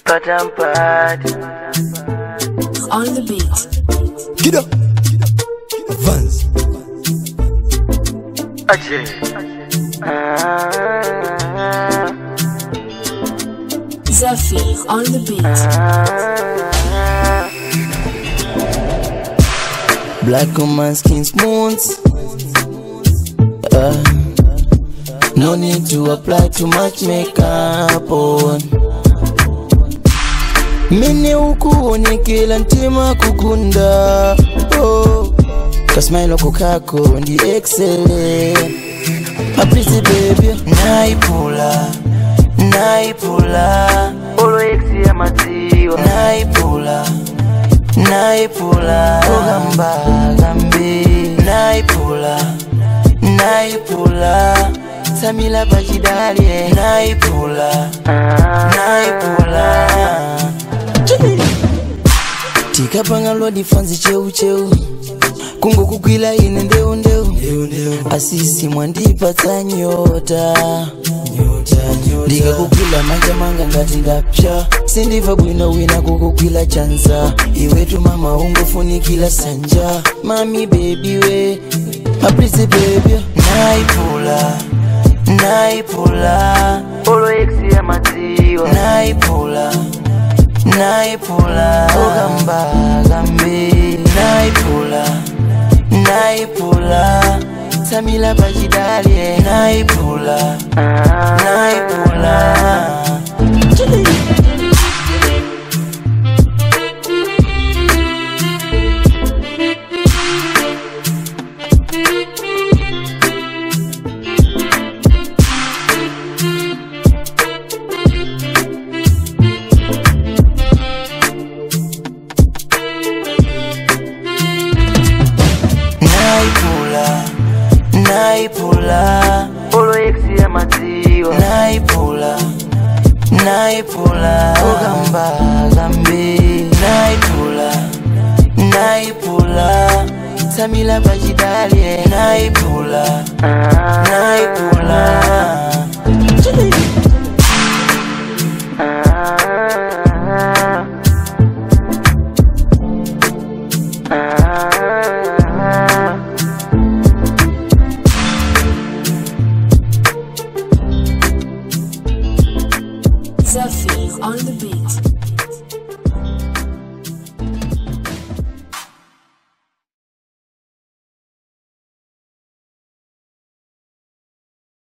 but I'm bad. On the beat. Get up. Vans. Ajay. Zafir on the beat. Black on my skin smooth. No need to apply too much makeup on. Mene ukuonekela ntima kukunda. Oh, kasmile kako ndi excellent. My pretty baby, naipula. Olo exi ya matiwa. Naipula, ogamba gambi. Naipula, Samila bajidali. Naipula. Tika panga lodi fanzi cheu. Kungo kukwila ine ndeu. Asisi mwandipa tanyota. Diga kukwila manga ngati ndapsha. Sindiva bwino wina kukukwila chanza. Iwetu mama ungofunikila sanja. Mami baby we, my pretty baby. Naipula, Olo exi ya matiwa. Naipula, ogamba gambi. Naipula, Samila bajidali. Naipula. Naipula, Olo exi ya matiwa. Naipula, ogamba gambi. Naipula, Samila bajidali. Naipula.